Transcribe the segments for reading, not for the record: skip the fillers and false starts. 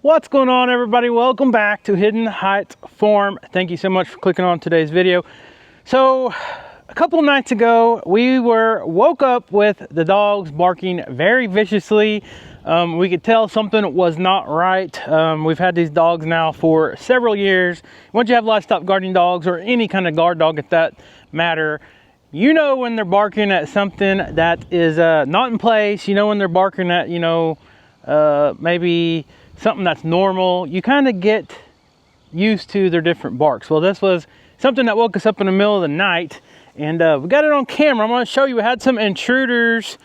What's going on, everybody? Welcome back to Hidden Heights Farm. Thank you so much for clicking on today's video. So a couple of nights ago we woke up with the dogs barking very viciously. We could tell something was not right. We've had these dogs now for several years. Once you have livestock guarding dogs, or any kind of guard dog at that matter, you know when they're barking at something that is not in place. You know when they're barking at, maybe something that's normal. You kind of get used to their different barks. Well, this was something that woke us up in the middle of the night, and we got it on camera. I'm going to show you. We had some intruders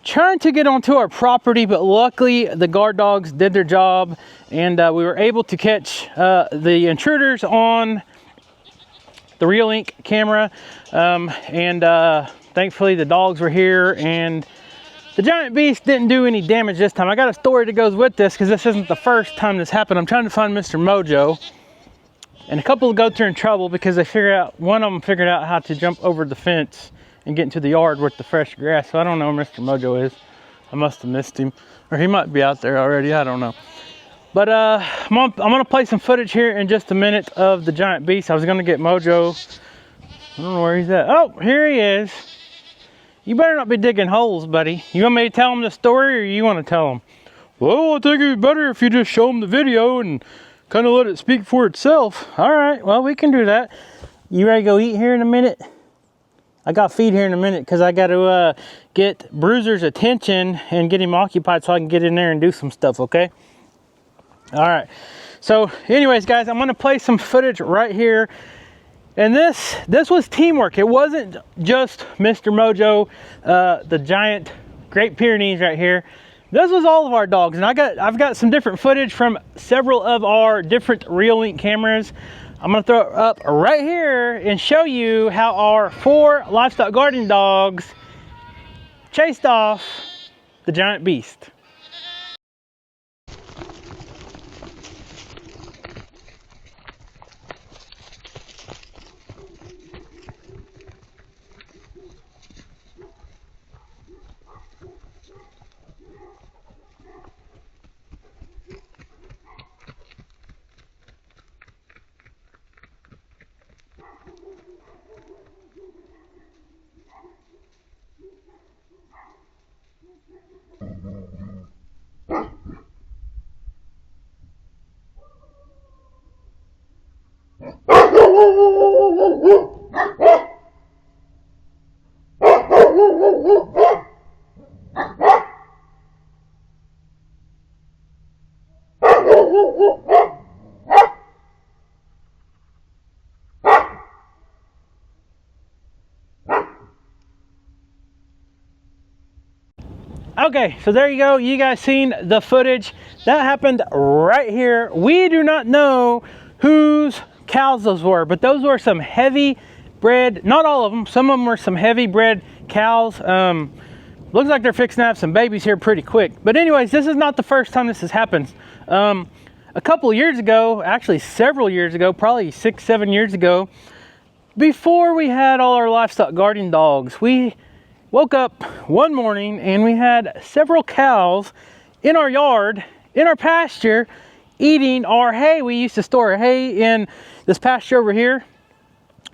trying to get onto our property, but luckily the guard dogs did their job, and we were able to catch the intruders on the Real Ink camera. Thankfully the dogs were here, and the giant beast didn't do any damage this time. I got a story that goes with this, because this isn't the first time this happened. I'm trying to find Mr. Mojo, and a couple of goats are in trouble because one of them figured out how to jump over the fence and get into the yard with the fresh grass. So I don't know where Mr. Mojo is. I must have missed him, or he might be out there already. I don't know. But I'm gonna play some footage here in just a minute of the giant beast. I was gonna get Mojo. I don't know where he's at. Oh, here he is. You better not be digging holes, buddy. You want me to tell him the story, or you want to tell him? Well, I think it'd be better if you just show him the video and kind of let it speak for itself. All right, well, we can do that. You ready to go eat here in a minute? I got feed here in a minute, because I got to get Bruiser's attention and get him occupied so I can get in there and do some stuff, okay? All right. So anyways, guys, I'm going to play some footage right here. And this was teamwork. It wasn't just Mr. Mojo, the giant Great Pyrenees right here. This was all of our dogs, and I've got some different footage from several of our different Real Ink cameras. I'm gonna throw it up right here and show you how our 4 livestock guarding dogs chased off the giant beast. Okay, so there you go. You guys seen the footage. That happened right here. We do not know whose cows those were, but those were some heavy bred, not all of them, some of them were some heavy bred cows. Looks like they're fixing to have some babies here pretty quick. But anyways, this is not the first time this has happened. A couple of years ago, actually several years ago, probably 6-7 years ago, before we had all our livestock guarding dogs, we woke up one morning and we had several cows in our yard, in our pasture, eating our hay. We used to store hay in this pasture over here.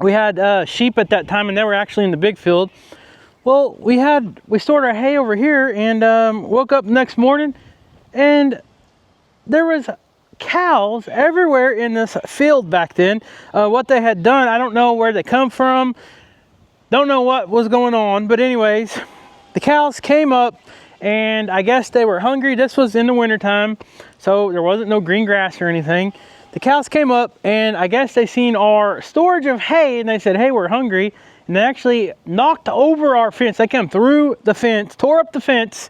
We had sheep at that time, and they were actually in the big field. Well, we stored our hay over here, and woke up the next morning, and there was cows everywhere in this field back then. What they had done, I don't know where they come from. Don't know what was going on, but anyways, the cows came up, and I guess they were hungry. This was in the wintertime, so there wasn't no green grass or anything. The cows came up, and I guess they seen our storage of hay, and they said, hey, we're hungry. And they actually knocked over our fence. They came through the fence, tore up the fence.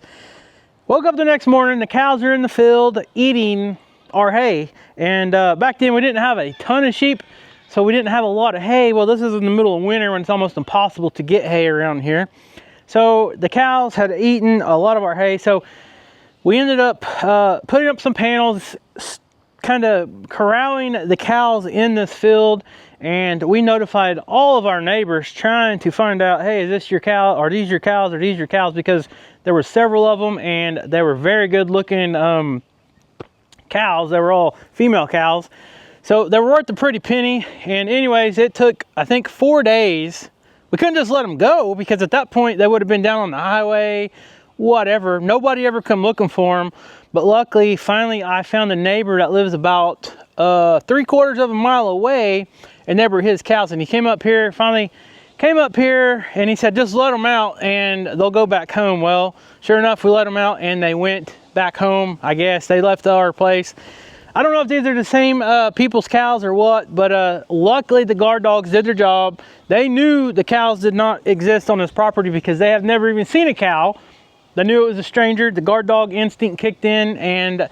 Woke up the next morning, the cows are in the field eating our hay. And back then we didn't have a ton of sheep, so we didn't have a lot of hay. Well, this is in the middle of winter when it's almost impossible to get hay around here. So the cows had eaten a lot of our hay. So we ended up putting up some panels, kind of corralling the cows in this field. And we notified all of our neighbors trying to find out, hey, is this your cow? Are these your cows? Are these your cows? Because there were several of them, and they were very good looking cows. They were all female cows. So they were worth a pretty penny. And anyways, it took, I think, 4 days. We couldn't just let them go because at that point they would have been down on the highway, whatever. Nobody ever come looking for them. But luckily, finally, I found a neighbor that lives about 3/4 of a mile away, and they were his cows. And he came up here, finally came up here, and he said, just let them out and they'll go back home. Well, sure enough, we let them out and they went back home. I guess they left our place. I don't know if these are the same people's cows or what, but luckily the guard dogs did their job. They knew the cows did not exist on this property because they have never even seen a cow. They knew it was a stranger. The guard dog instinct kicked in, and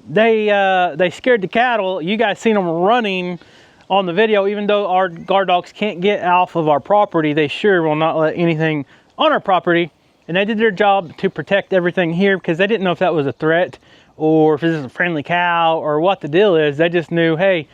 they scared the cattle. You guys seen them running on the video. Even though our guard dogs can't get off of our property, they sure will not let anything on our property. And they did their job to protect everything here because they didn't know if that was a threat or if this is a friendly cow or what the deal is. They just knew, hey,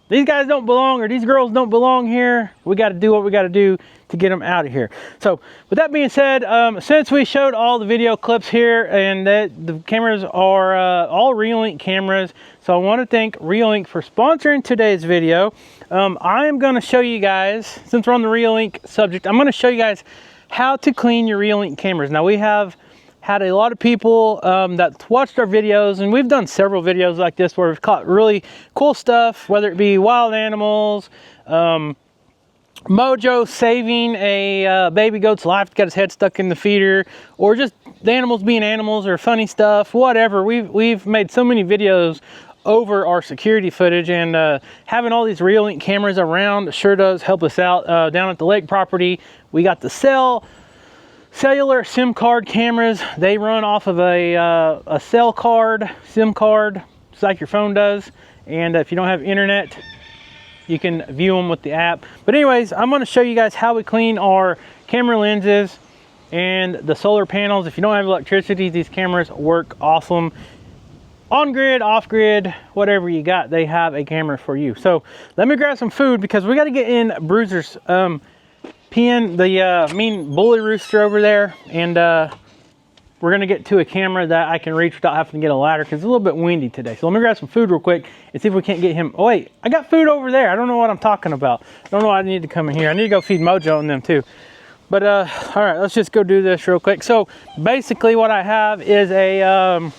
these guys don't belong or these girls don't belong here. We got to do what we got to do to get them out of here. So with that being said, since we showed all the video clips here and that the cameras are all Reolink cameras, so I want to thank Reolink for sponsoring today's video. I am going to show you guys, since we're on the Reolink subject, I'm going to show you guys how to clean your Reolink cameras. Now, we have had a lot of people that watched our videos, and we've done several videos like this where we've caught really cool stuff, whether it be wild animals, Mojo saving a baby goat's life, got his head stuck in the feeder, or just the animals being animals, or funny stuff, whatever. We've made so many videos over our security footage, and having all these Reolink cameras around sure does help us out. Down at the lake property, we got the cellular SIM card cameras. They run off of a SIM card, just like your phone does. And if you don't have internet, you can view them with the app. But anyways, I'm going to show you guys how we clean our camera lenses and the solar panels. If you don't have electricity, these cameras work awesome. On grid, off grid, whatever you got, they have a camera for you. So let me grab some food because we got to get in Bruiser's pen, the mean bully rooster over there, and we're gonna get to a camera that I can reach without having to get a ladder because it's a little bit windy today. So let me grab some food real quick and see if we can't get him. Oh wait, I got food over there. I don't know what I'm talking about. I don't know why I need to come in here. I need to go feed Mojo and them too. But all right, let's just go do this real quick. So basically what I have is a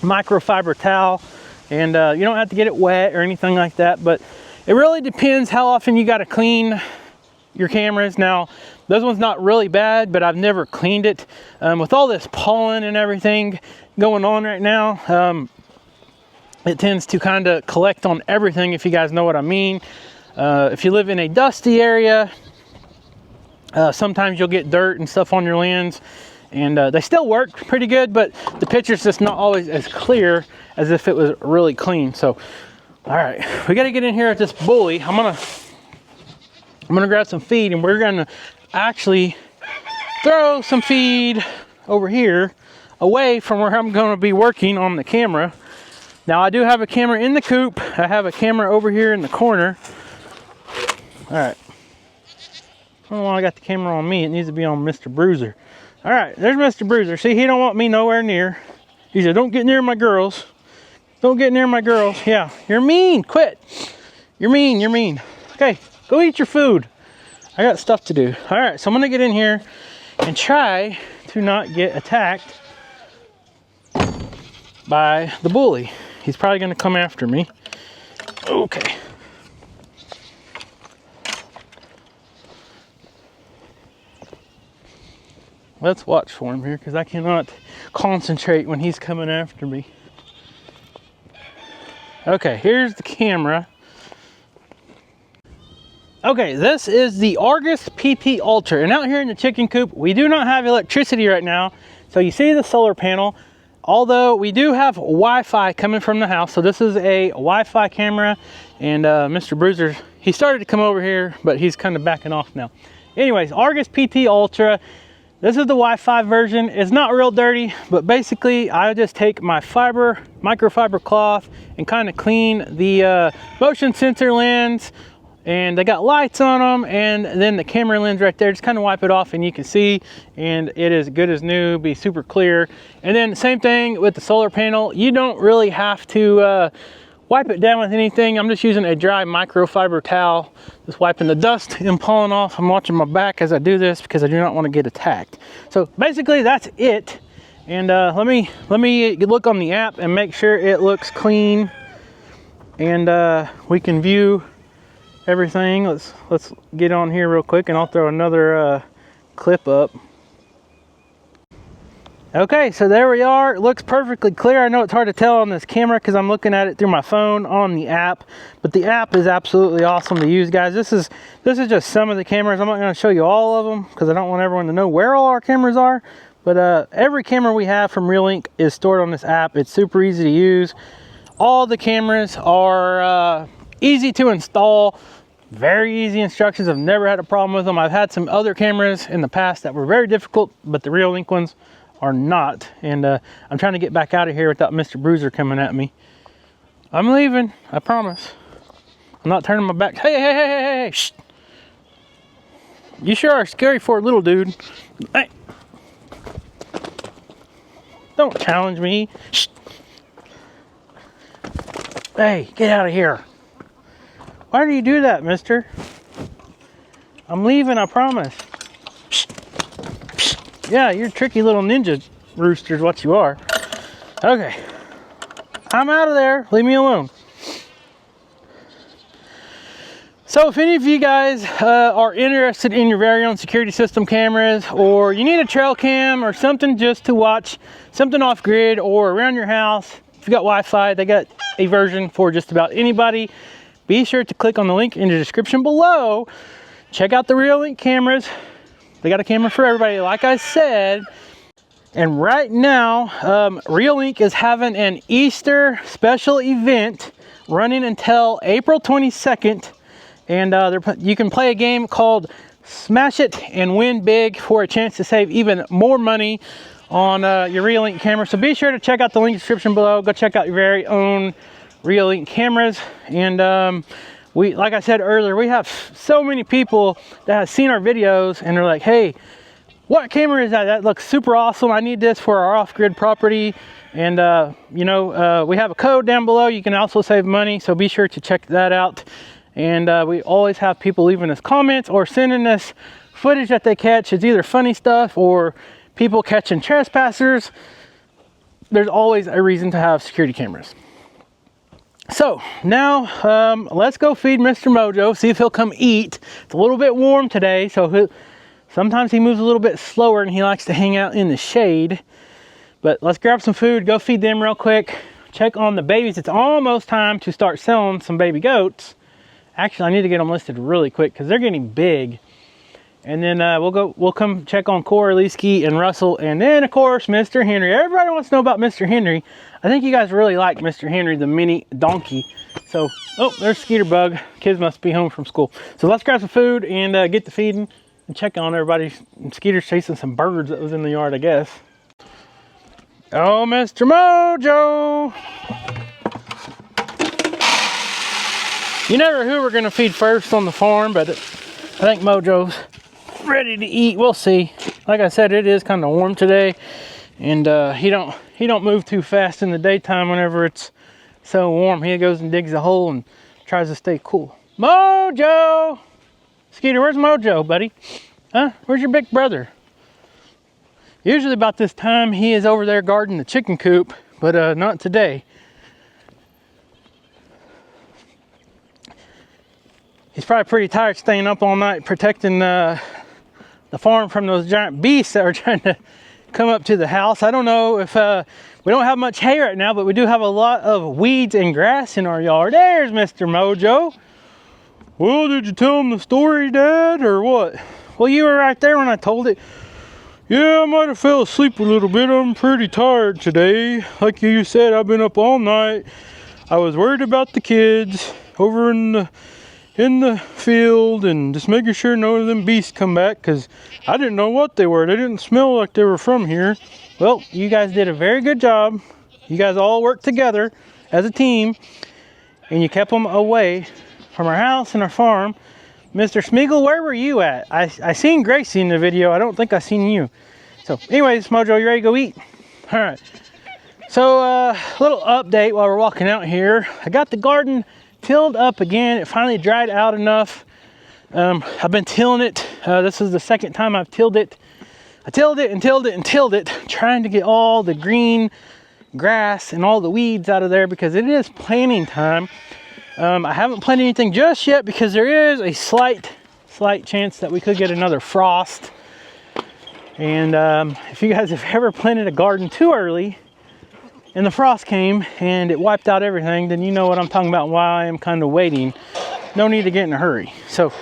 microfiber towel, and you don't have to get it wet or anything like that, but it really depends how often you got to clean your cameras. Now, this one's not really bad, but I've never cleaned it. With all this pollen and everything going on right now, it tends to kind of collect on everything, if you guys know what I mean. If you live in a dusty area, sometimes you'll get dirt and stuff on your lens, and they still work pretty good, but the picture's just not always as clear as if it was really clean. So, all right, we got to get in here at this bully. I'm gonna grab some feed, and we're gonna actually throw some feed over here away from where I'm gonna be working on the camera. Now, I do have a camera in the coop. I have a camera over here in the corner. All right. I don't know why I got the camera on me. It needs to be on Mr. Bruiser. All right, there's Mr. Bruiser. See, he don't want me nowhere near. He said, don't get near my girls. Don't get near my girls. Yeah, you're mean. Quit. You're mean. You're mean. Okay. Go eat your food. I got stuff to do. All right, so I'm gonna get in here and try to not get attacked by the bully. He's probably gonna come after me. Okay. Let's watch for him here because I cannot concentrate when he's coming after me. Okay, here's the camera. Okay, this is the Argus PT Ultra, and out here in the chicken coop, we do not have electricity right now. So you see the solar panel, although we do have Wi-Fi coming from the house. So this is a Wi-Fi camera, and Mr. Bruiser, he started to come over here, but he's kind of backing off now. Anyways, Argus PT Ultra. This is the Wi-Fi version. It's not real dirty, but basically I just take my microfiber cloth and kind of clean the motion sensor lens and they got lights on them, and then the camera lens right there, just kind of wipe it off and you can see, and it is good as new, be super clear. And then same thing with the solar panel. You don't really have to wipe it down with anything. I'm just using a dry microfiber towel, just wiping the dust and pulling off. I'm watching my back as I do this because I do not want to get attacked. So basically that's it. And let me look on the app and make sure it looks clean, and we can view everything. Let's get on here real quick, and I'll throw another clip up. Okay, so there we are. It looks perfectly clear. I know it's hard to tell on this camera because I'm looking at it through my phone on the app, but the app is absolutely awesome to use, guys. This is just some of the cameras. I'm not going to show you all of them because I don't want everyone to know where all our cameras are, but every camera we have from Reolink is stored on this app. It's super easy to use. All the cameras are easy to install, very easy instructions. I've never had a problem with them. I've had some other cameras in the past that were very difficult, but the Reolink ones are not. And I'm trying to get back out of here without Mr. Bruiser coming at me. I'm leaving, I promise. I'm not turning my back. Hey, shh. You sure are scary for a little dude. Hey. Don't challenge me. Shh. Hey, get out of here. Why do you do that, mister? I'm leaving, I promise. Psst. Psst. Yeah, you're a tricky little ninja rooster is what you are. Okay. I'm out of there. Leave me alone. So if any of you guys are interested in your very own security system cameras, or you need a trail cam or something just to watch something off grid or around your house, if you got Wi-Fi, they got a version for just about anybody. Be sure to click on the link in the description below. Check out the Reolink cameras. They got a camera for everybody, like I said. And right now, Reolink is having an Easter special event running until April 22nd. And you can play a game called Smash It and win big for a chance to save even more money on your Reolink camera. So be sure to check out the link description below. Go check out your very own Reolink cameras. And like I said earlier, we have so many people that have seen our videos and they're like, hey, what camera is that? That looks super awesome. I need this for our off-grid property. And we have a code down below. You can also save money, so be sure to check that out. And we always have people leaving us comments or sending us footage that they catch. It's either funny stuff or people catching trespassers. There's always a reason to have security cameras. So now let's go feed Mr. Mojo, see if he'll come eat. It's a little bit warm today, so sometimes he moves a little bit slower and he likes to hang out in the shade. But let's grab some food, go feed them real quick, check on the babies. It's almost time to start selling some baby goats. Actually, I need to get them listed really quick because they're getting big. And then we'll come check on Corey, Leesky, and Russell. And then, of course, Mr. Henry. Everybody wants to know about Mr. Henry. I think you guys really like Mr. Henry, the mini donkey. So, oh, there's Skeeter Bug. Kids must be home from school. So let's grab some food and get to feeding and check on everybody. And Skeeter's chasing some birds that was in the yard, I guess. Oh, Mr. Mojo! You never know who we're gonna feed first on the farm, but I think Mojo's ready to eat. We'll see. Like I said, it is kind of warm today, and he don't move too fast in the daytime whenever it's so warm. He goes and digs a hole and tries to stay cool. Mojo! Skeeter, where's Mojo, buddy? Huh? Where's your big brother? Usually about this time he is over there guarding the chicken coop, but not today. He's probably pretty tired staying up all night protecting the farm from those giant beasts that are trying to come up to the house. I don't know if we don't have much hay right now, but we do have a lot of weeds and grass in our yard. There's Mr. Mojo. Well, did you tell him the story, Dad, or what? Well, you were right there when I told it. Yeah, I might have fell asleep a little bit. I'm pretty tired today. Like you said, I've been up all night. I was worried about the kids over in the field and just making sure none of them beasts come back, because I didn't know what they were. They didn't smell like they were from here. Well, you guys did a very good job. You guys all worked together as a team and you kept them away from our house and our farm. Mr. Smeagol, where were you at? I seen Gracie in the video. I don't think I seen you. So anyways, Mojo, you ready to go eat? All right. So little update while we're walking out here. I got the garden tilled up again. It finally dried out enough. I've been tilling it. This is the second time I've tilled it. I tilled it and tilled it and tilled it, trying to get all the green grass and all the weeds out of there because it is planting time. I haven't planted anything just yet because there is a slight chance that we could get another frost. And if you guys have ever planted a garden too early and the frost came and it wiped out everything, then you know what I'm talking about, why I'm kind of waiting. No need to get in a hurry. So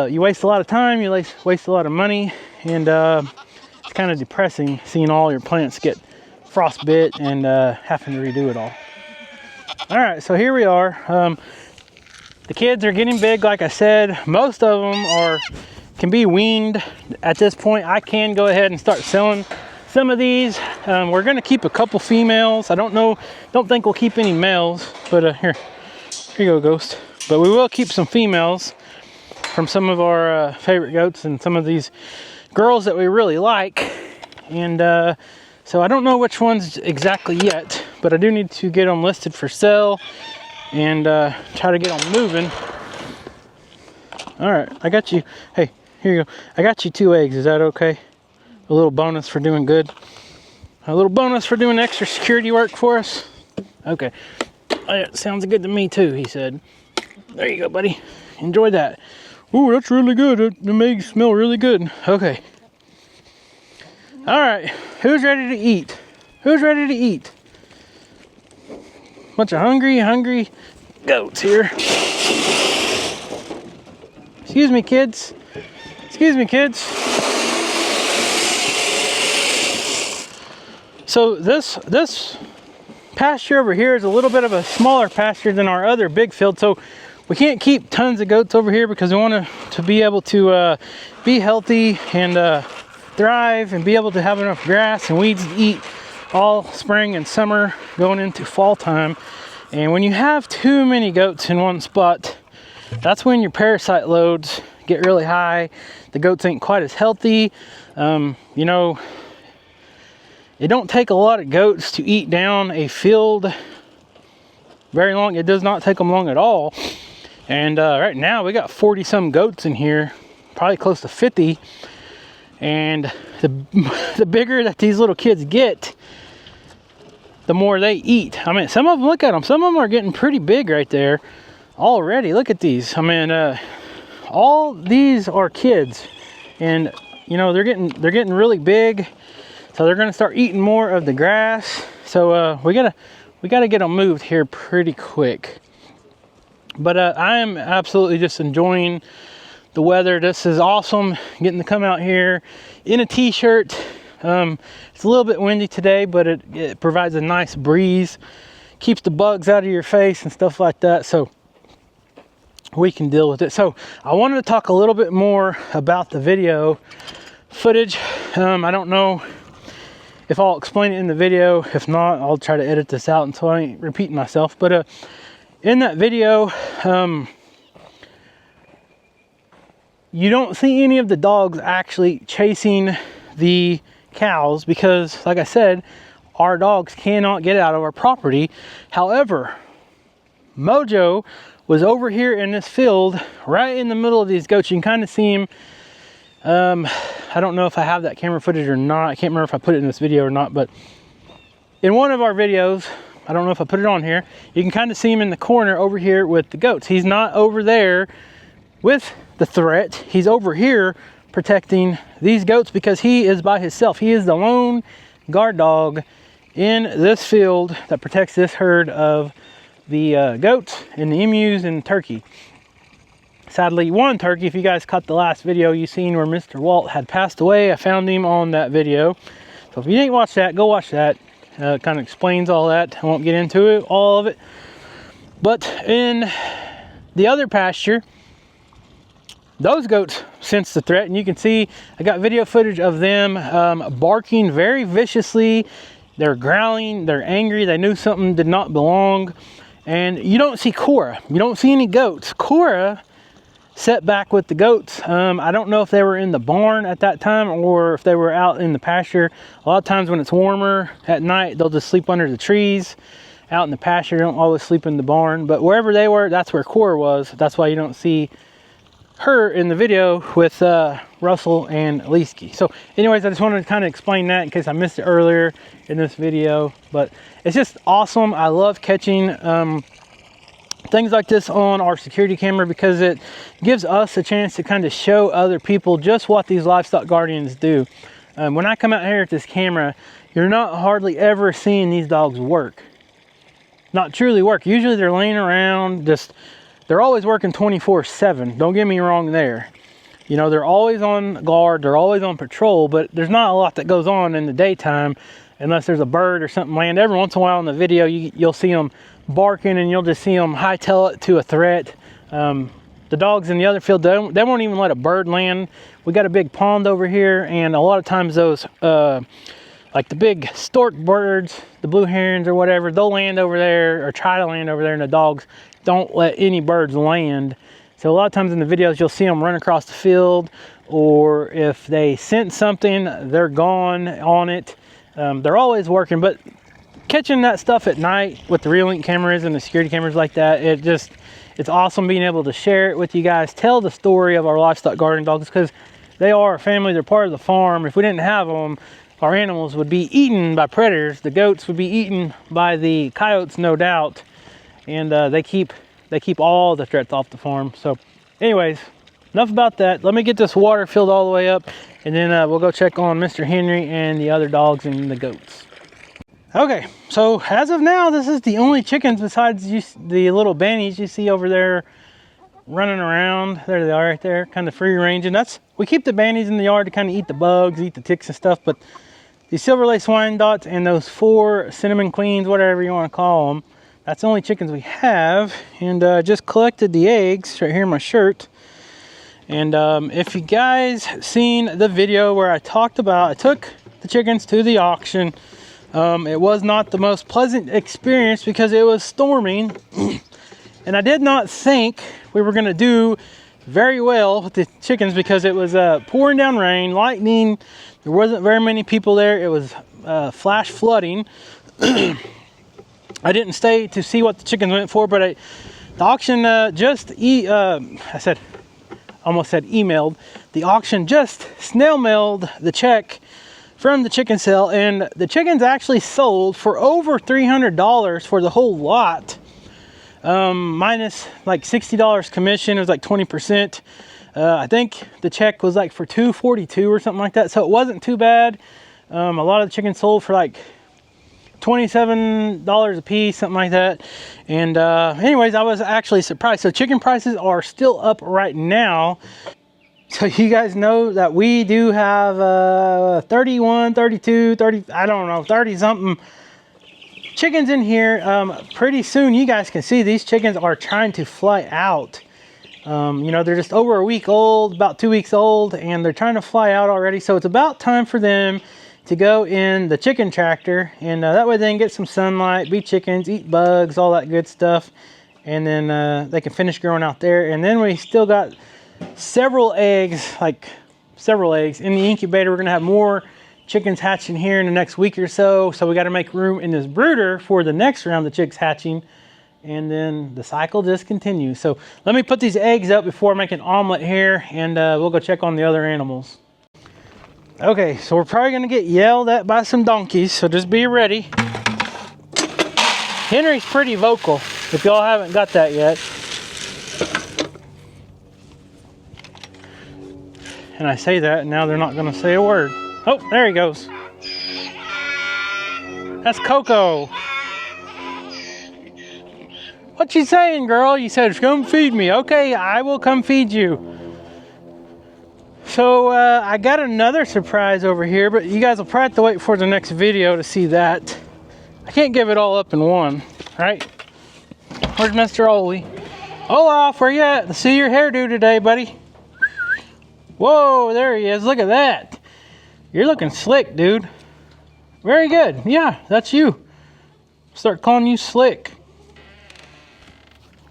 you waste a lot of time, you waste a lot of money, and it's kind of depressing seeing all your plants get frostbit and having to redo it all. All right, so here we are. The kids are getting big, like I said. Most of them can be weaned at this point. I can go ahead and start selling some of these. We're gonna keep a couple females. I don't think we'll keep any males, but here you go, Ghost. But we will keep some females from some of our favorite goats and some of these girls that we really like. And so I don't know which ones exactly yet, but I do need to get them listed for sale and try to get them moving. All right, I got you. Hey, here you go. I got you 2 eggs. Is that okay? A little bonus for doing good. A little bonus for doing extra security work for us. Okay. It sounds good to me too, he said. There you go, buddy. Enjoy that. Ooh, that's really good. The eggs smell really good. Okay. All right, who's ready to eat? Who's ready to eat? Bunch of hungry goats here. Excuse me, kids. Excuse me, kids. So this pasture over here is a little bit of a smaller pasture than our other big field. So we can't keep tons of goats over here because we want to be able to be healthy and thrive and be able to have enough grass and weeds to eat all spring and summer going into fall time. And when you have too many goats in one spot, that's when your parasite loads get really high. The goats ain't quite as healthy. You know, it don't take a lot of goats to eat down a field very long. It does not take them long at all. And right now we got 40 some goats in here, probably close to 50. And the bigger that these little kids get, the more they eat. I mean, some of them, look at them. Some of them are getting pretty big right there already. Look at these. I mean, all these are kids, and you know they're getting really big. So they're gonna start eating more of the grass. So we gotta get them moved here pretty quick. But I am absolutely just enjoying the weather. This is awesome, getting to come out here in a t-shirt. It's a little bit windy today, but it provides a nice breeze, keeps the bugs out of your face and stuff like that, so we can deal with it. So I wanted to talk a little bit more about the video footage. I don't know if I'll explain it in the video. If not, I'll try to edit this out until I ain't repeating myself. But in that video, you don't see any of the dogs actually chasing the cows because, like I said, our dogs cannot get out of our property. However, Mojo was over here in this field right in the middle of these goats. You can kind of see him. I don't know if I have that camera footage or not. I can't remember if I put it in this video or not, but in one of our videos, I don't know if I put it on here, you can kind of see him in the corner over here with the goats. He's not over there with the threat. He's over here protecting these goats because he is by himself. He is the lone guard dog in this field that protects this herd of the goats and the emus and turkey. Sadly, one turkey, if you guys caught the last video, you seen where Mr. Walt had passed away. I found him on that video. So if you didn't watch that, go watch that. It kind of explains all that. I won't get into it, all of it. But in the other pasture, those goats sense the threat, and you can see I got video footage of them barking very viciously. They're growling, they're angry, they knew something did not belong. And you don't see Cora. You don't see any goats. Cora set back with the goats. I don't know if they were in the barn at that time or if they were out in the pasture. A lot of times when it's warmer at night, they'll just sleep under the trees out in the pasture. They don't always sleep in the barn, but wherever they were, that's where Cora was. That's why you don't see her in the video with Russell and Leesky. So anyways, I just wanted to kind of explain that in case I missed it earlier in this video. But it's just awesome. I love catching things like this on our security camera because it gives us a chance to kind of show other people just what these livestock guardians do. When I come out here with this camera, you're not hardly ever seeing these dogs work. Not truly work. Usually they're laying around, they're always working 24/7. Don't get me wrong there. You know, they're always on guard, they're always on patrol, but there's not a lot that goes on in the daytime unless there's a bird or something land. Every once in a while in the video, you'll see them barking and you'll just see them hightail it to a threat. The dogs in the other field, they won't even let a bird land. We got a big pond over here, and a lot of times those, like the big stork birds, the blue herons or whatever, they'll land over there or try to land over there, and the dogs don't let any birds land. So a lot of times in the videos, you'll see them run across the field, or if they sense something, they're gone on it. They're always working, but catching that stuff at night with the real link cameras and the security cameras like that, it's awesome being able to share it with you guys, tell the story of our livestock guardian dogs, because they are a family, they're part of the farm. If we didn't have them, our animals would be eaten by predators. The goats would be eaten by the coyotes, no doubt. And they keep all the threats off the farm. So anyways, enough about that. Let me get this water filled all the way up, and then we'll go check on Mr. Henry and the other dogs and the goats. Okay, so as of now, this is the only chickens besides the little bannies you see over there running around. There they are right there, kind of free ranging. We keep the bannies in the yard to kind of eat the bugs, eat the ticks and stuff, but the silver lace Wyandottes and those 4 cinnamon queens, whatever you want to call them, that's the only chickens we have. And just collected the eggs right here in my shirt. And if you guys seen the video where I talked about, I took the chickens to the auction. It was not the most pleasant experience because it was storming. And I did not think we were going to do very well with the chickens because it was pouring down rain, lightning. There wasn't very many people there. It was flash flooding. I didn't stay to see what the chickens went for, but the auction almost said emailed. The auction just snail mailed the check from the chicken sale, and the chickens actually sold for over $300 for the whole lot, minus like $60 commission. It was like 20%. I think the check was like for $242 or something like that, so it wasn't too bad. A lot of the chickens sold for like $27 a piece, something like that. And anyways, I was actually surprised. So chicken prices are still up right now. So you guys know that we do have 31, 32, 30, I don't know, 30 something chickens in here. Pretty soon you guys can see these chickens are trying to fly out. You know, they're just over a week old, about 2 weeks old, and they're trying to fly out already. So it's about time for them to go in the chicken tractor, and that way they can get some sunlight, be chickens, eat bugs, all that good stuff, and then they can finish growing out there. And then we still got several eggs in the incubator. We're gonna have more chickens hatching here in the next week or so, so we got to make room in this brooder for the next round of chicks hatching, and then the cycle just continues. So let me put these eggs up before I make an omelet here, and we'll go check on the other animals. Okay, so we're probably gonna get yelled at by some donkeys, so just be ready. Henry's pretty vocal, if y'all haven't got that yet. And I say that, and now they're not gonna say a word. Oh, there he goes. That's Coco. What you saying, girl? You said, come feed me. Okay, I will come feed you. So I got another surprise over here, but you guys will probably have to wait for the next video to see that. I can't give it all up in one, right? Where's Mr. Ollie? Olaf, where you at? Let's see your hairdo today, buddy. Whoa, there he is. Look at that. You're looking slick, dude. Very good. Yeah, that's you. Start calling you Slick.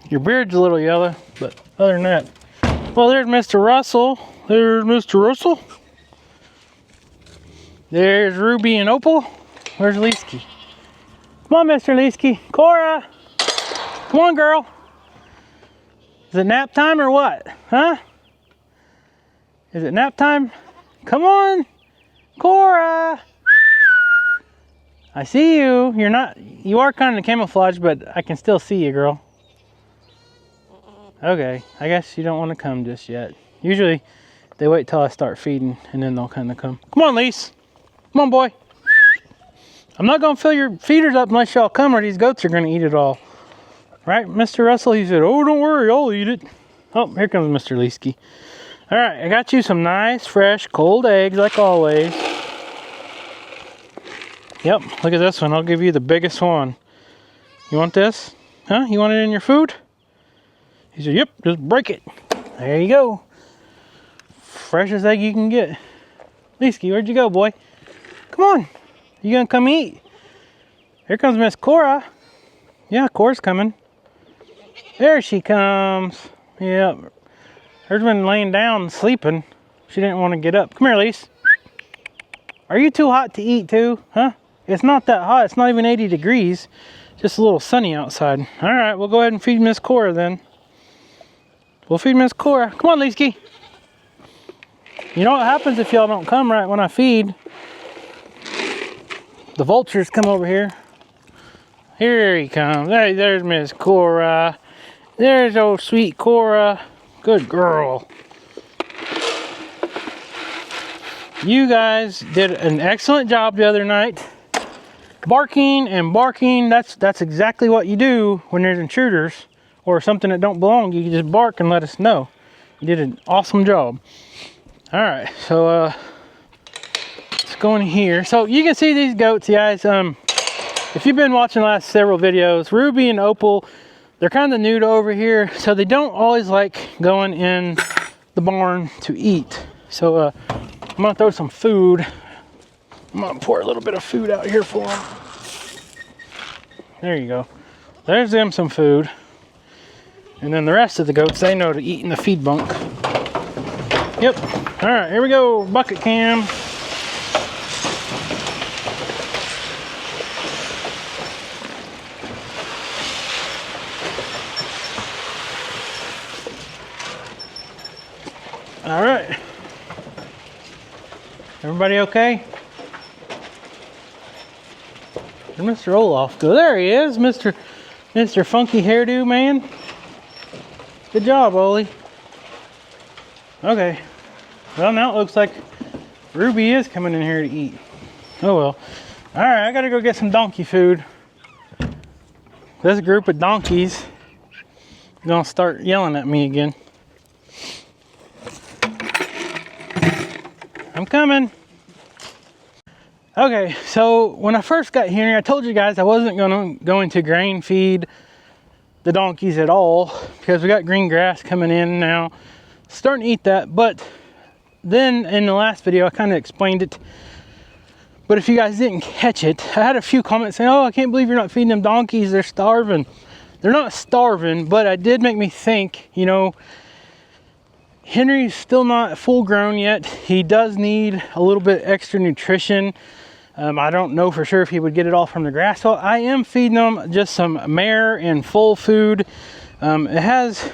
Your beard's a little yellow, but other than that. Well, there's Mr. Russell. There's Mr. Russell. There's Ruby and Opal. Where's Leesky? Come on, Mr. Leesky. Cora! Come on, girl. Is it nap time or what? Huh? Is it nap time? Come on, Cora! I see you. You are kind of camouflaged, but I can still see you, girl. Okay, I guess you don't want to come just yet. Usually, they wait till I start feeding, and then they'll kind of come. Come on, Lise. Come on, boy. I'm not going to fill your feeders up unless y'all come, or these goats are going to eat it all. Right, Mr. Russell? He said, oh, don't worry, I'll eat it. Oh, here comes Mr. Leesky. All right, I got you some nice, fresh, cold eggs, like always. Yep, look at this one. I'll give you the biggest one. You want this? Huh? You want it in your food? He said, yep, just break it. There you go. Freshest egg you can get. Leesky, where'd you go, boy? Come on. You gonna come eat? Here comes Miss Cora. Yeah, Cora's coming. There she comes. Yep. Her's been laying down sleeping. She didn't want to get up. Come here, Lise. Are you too hot to eat too? Huh? It's not that hot. It's not even 80 degrees. Just a little sunny outside. All right, we'll go ahead and feed Miss Cora then. We'll feed Miss Cora. Come on, Leesky. You know what happens if y'all don't come right when I feed? The vultures come over here. Here he comes. Hey, there's Miss Cora. There's old sweet Cora. Good girl. You guys did an excellent job the other night. Barking and barking, that's exactly what you do when there's intruders or something that don't belong. You just bark and let us know. You did an awesome job. All right, so let's go in here. So you can see these goats, guys. If you've been watching the last several videos, Ruby and Opal, they're kind of new to over here, so they don't always like going in the barn to eat. So I'm gonna throw some food. I'm gonna pour a little bit of food out here for them. There you go. There's them some food. And then the rest of the goats, they know to eat in the feed bunk. Yep. All right, here we go. Bucket cam. All right. Everybody okay? Where'd Mr. Olaf go? There he is, Mr. Funky Hairdo Man. Good job, Ollie. Okay. Well, now it looks like Ruby is coming in here to eat. Oh well. All right, I gotta go get some donkey food. This group of donkeys is gonna start yelling at me again. I'm coming. Okay, so when I first got here, I told you guys I wasn't going to grain feed the donkeys at all because we got green grass coming in now. Starting to eat that, but then in the last video I kind of explained it. But if you guys didn't catch it, I had a few comments saying, oh, I can't believe you're not feeding them donkeys, they're starving. They're not starving, but it did make me think, you know, Henry's still not full grown yet. He does need a little bit extra nutrition. I don't know for sure if he would get it all from the grass. So I am feeding him just some mare and full food. It has a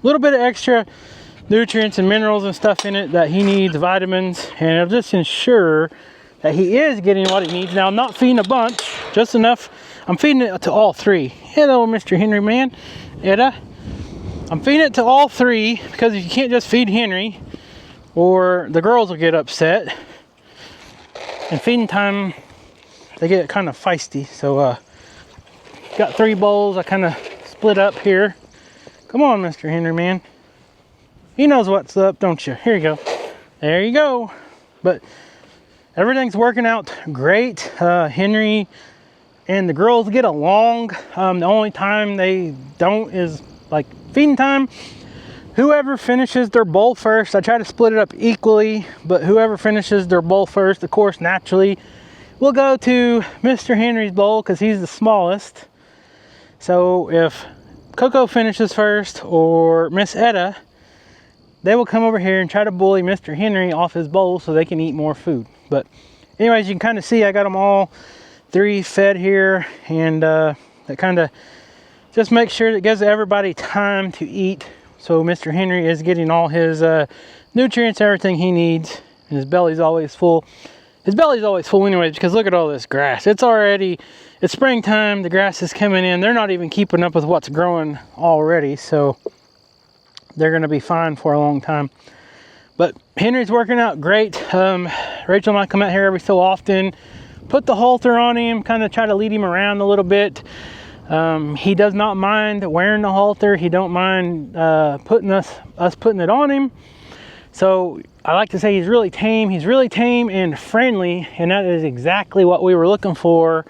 little bit of extra nutrients and minerals and stuff in it that he needs, vitamins, and it'll just ensure that he is getting what he needs. Now, I'm not feeding a bunch, just enough. I'm feeding it to all three. Hello, Mr. Henry Man. Etta. I'm feeding it to all three because you can't just feed Henry or the girls will get upset. And feeding time, they get kind of feisty. So, got 3 bowls. I kind of split up here. Come on, Mr. Henry Man. He knows what's up, don't you? Here you go. There you go. But everything's working out great. Henry and the girls get along. The only time they don't is like feeding time. Whoever finishes their bowl first, I try to split it up equally, but whoever finishes their bowl first, of course, naturally will go to Mr. Henry's bowl because he's the smallest. So if Coco finishes first or Miss Etta, they will come over here and try to bully Mr. Henry off his bowl so they can eat more food. But anyways, you can kind of see I got them all 3 fed here, and that kind of just makes sure that it gives everybody time to eat. So Mr. Henry is getting all his nutrients, everything he needs, and his belly's always full. His belly's always full anyways, because look at all this grass. It's springtime, the grass is coming in. They're not even keeping up with what's growing already, so they're gonna be fine for a long time. But Henry's working out great. Rachel and I come out here every so often, put the halter on him, kind of try to lead him around a little bit. He does not mind wearing the halter. He don't mind putting it on him. So I like to say he's really tame. He's really tame and friendly, and that is exactly what we were looking for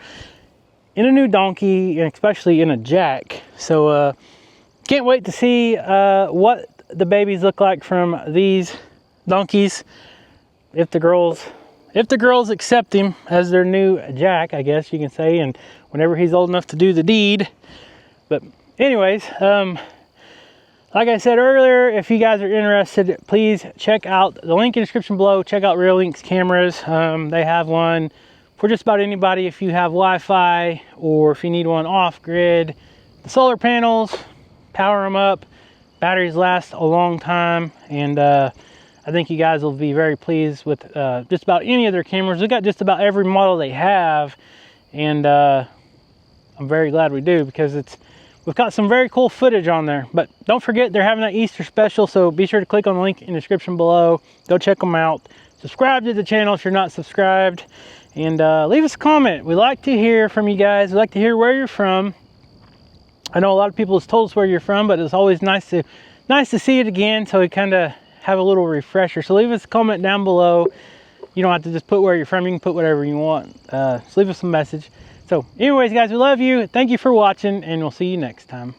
in a new donkey, and especially in a jack. So can't wait to see what the babies look like from these donkeys, if the girls accept him as their new jack, I guess you can say, and whenever he's old enough to do the deed. But anyways, like I said earlier, if you guys are interested, please check out the link in the description below. Check out Real Link's cameras. They have one for just about anybody. If you have Wi-Fi or if you need one off-grid, the solar panels, power them up, batteries last a long time, and I think you guys will be very pleased with just about any of their cameras. We got just about every model they have, and I'm very glad we do, because we've got some very cool footage on there. But don't forget, they're having that Easter special, so be sure to click on the link in the description below. Go check them out. Subscribe to the channel if you're not subscribed, and leave us a comment. We like to hear from you guys. We like to hear where you're from. I know a lot of people have told us where you're from, but it's always nice to see it again, so we kind of have a little refresher. So leave us a comment down below. You don't have to just put where you're from. You can put whatever you want. Just leave us a message. So anyways, guys, we love you. Thank you for watching, and we'll see you next time.